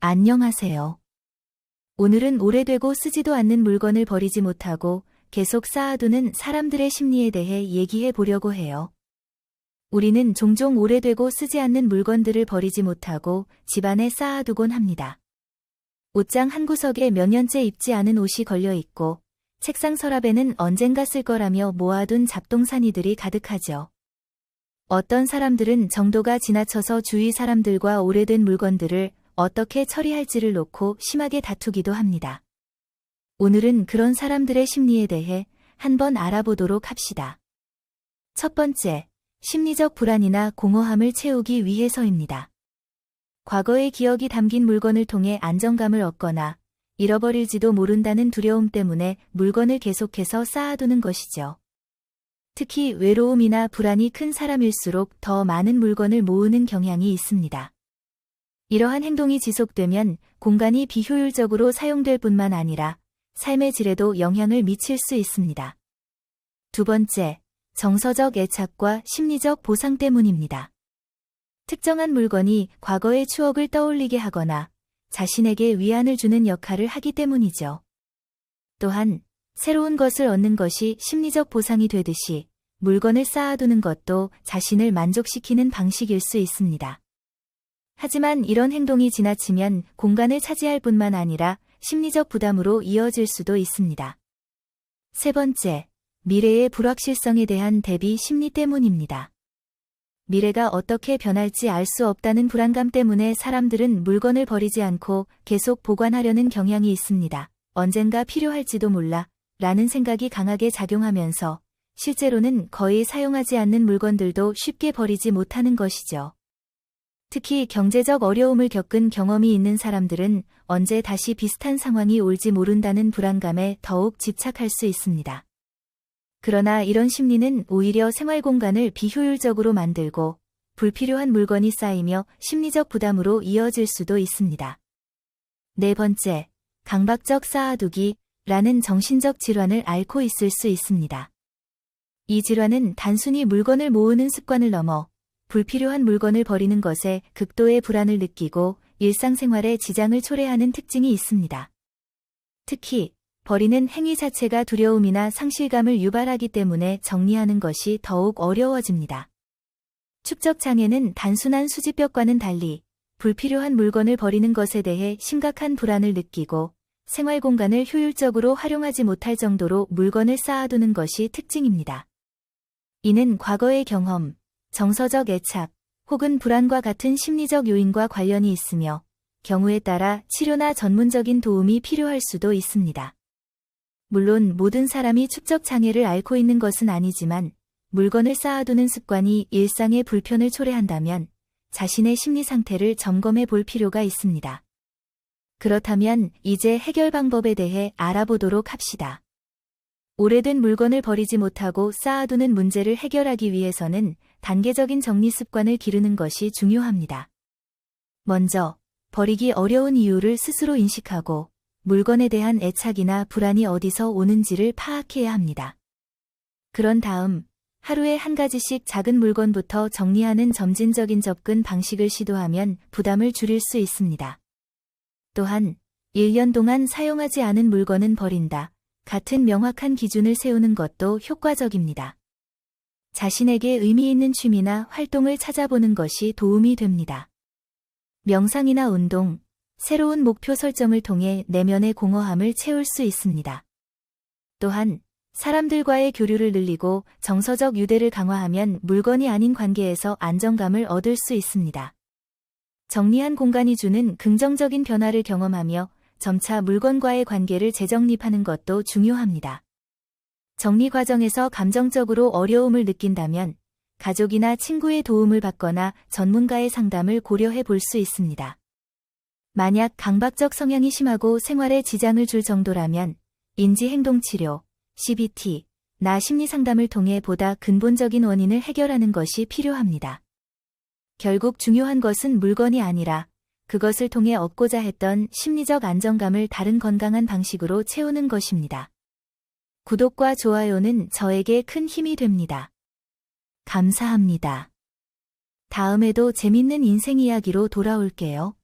안녕하세요. 오늘은 오래되고 쓰지도 않는 물건을 버리지 못하고 계속 쌓아두는 사람들의 심리에 대해 얘기해 보려고 해요. 우리는 종종 오래되고 쓰지 않는 물건들을 버리지 못하고 집안에 쌓아두곤 합니다. 옷장 한 구석에 몇 년째 입지 않은 옷이 걸려 있고 책상 서랍에는 언젠가 쓸 거라며 모아둔 잡동사니들이 가득하죠. 어떤 사람들은 정도가 지나쳐서 주위 사람들과 오래된 물건들을 어떻게 처리할지를 놓고 심하게 다투기도 합니다. 오늘은 그런 사람들의 심리에 대해 한번 알아보도록 합시다. 첫 번째, 심리적 불안이나 공허함을 채우기 위해서입니다. 과거의 기억이 담긴 물건을 통해 안정감을 얻거나 잃어버릴지도 모른다는 두려움 때문에 물건을 계속해서 쌓아두는 것이죠. 특히 외로움이나 불안이 큰 사람일수록 더 많은 물건을 모으는 경향이 있습니다. 이러한 행동이 지속되면 공간이 비효율적으로 사용될 뿐만 아니라 삶의 질에도 영향을 미칠 수 있습니다. 두 번째, 정서적 애착과 심리적 보상 때문입니다. 특정한 물건이 과거의 추억을 떠올리게 하거나 자신에게 위안을 주는 역할을 하기 때문이죠. 또한 새로운 것을 얻는 것이 심리적 보상이 되듯이 물건을 쌓아두는 것도 자신을 만족시키는 방식일 수 있습니다. 하지만 이런 행동이 지나치면 공간을 차지할 뿐만 아니라 심리적 부담으로 이어질 수도 있습니다. 세 번째, 미래의 불확실성에 대한 대비 심리 때문입니다. 미래가 어떻게 변할지 알 수 없다는 불안감 때문에 사람들은 물건을 버리지 않고 계속 보관하려는 경향이 있습니다. 언젠가 필요할지도 몰라 라는 생각이 강하게 작용하면서 실제로는 거의 사용하지 않는 물건들도 쉽게 버리지 못하는 것이죠. 특히 경제적 어려움을 겪은 경험이 있는 사람들은 언제 다시 비슷한 상황이 올지 모른다는 불안감에 더욱 집착할 수 있습니다. 그러나 이런 심리는 오히려 생활 공간을 비효율적으로 만들고 불필요한 물건이 쌓이며 심리적 부담으로 이어질 수도 있습니다. 네 번째, 강박적 쌓아두기라는 정신적 질환을 앓고 있을 수 있습니다. 이 질환은 단순히 물건을 모으는 습관을 넘어 불필요한 물건을 버리는 것에 극도의 불안을 느끼고 일상생활에 지장을 초래하는 특징이 있습니다. 특히 버리는 행위 자체가 두려움이나 상실감을 유발하기 때문에 정리하는 것이 더욱 어려워집니다. 축적장애는 단순한 수집벽과는 달리 불필요한 물건을 버리는 것에 대해 심각한 불안을 느끼고 생활 공간을 효율적으로 활용하지 못할 정도로 물건을 쌓아두는 것이 특징입니다. 이는 과거의 경험, 정서적 애착, 혹은 불안과 같은 심리적 요인과 관련이 있으며 경우에 따라 치료나 전문적인 도움이 필요할 수도 있습니다. 물론 모든 사람이 축적 장애를 앓고 있는 것은 아니지만 물건을 쌓아두는 습관이 일상의 불편을 초래한다면 자신의 심리 상태를 점검해 볼 필요가 있습니다. 그렇다면 이제 해결 방법에 대해 알아보도록 합시다. 오래된 물건을 버리지 못하고 쌓아두는 문제를 해결하기 위해서는 단계적인 정리 습관을 기르는 것이 중요합니다. 먼저, 버리기 어려운 이유를 스스로 인식하고 물건에 대한 애착이나 불안이 어디서 오는지를 파악해야 합니다. 그런 다음, 하루에 한 가지씩 작은 물건부터 정리하는 점진적인 접근 방식을 시도하면 부담을 줄일 수 있습니다. 또한, 1년 동안 사용하지 않은 물건은 버린다. 같은 명확한 기준을 세우는 것도 효과적입니다. 자신에게 의미 있는 취미나 활동을 찾아보는 것이 도움이 됩니다. 명상이나 운동, 새로운 목표 설정을 통해 내면의 공허함을 채울 수 있습니다. 또한 사람들과의 교류를 늘리고 정서적 유대를 강화하면 물건이 아닌 관계에서 안정감을 얻을 수 있습니다. 정리한 공간이 주는 긍정적인 변화를 경험하며 점차 물건과의 관계를 재정립하는 것도 중요합니다. 정리 과정에서 감정적으로 어려움을 느낀다면 가족이나 친구의 도움을 받거나 전문가의 상담을 고려해 볼 수 있습니다. 만약 강박적 성향이 심하고 생활에 지장을 줄 정도라면 인지행동치료, CBT, 나 심리상담을 통해 보다 근본적인 원인을 해결하는 것이 필요합니다. 결국 중요한 것은 물건이 아니라 그것을 통해 얻고자 했던 심리적 안정감을 다른 건강한 방식으로 채우는 것입니다. 구독과 좋아요는 저에게 큰 힘이 됩니다. 감사합니다. 다음에도 재밌는 인생 이야기로 돌아올게요.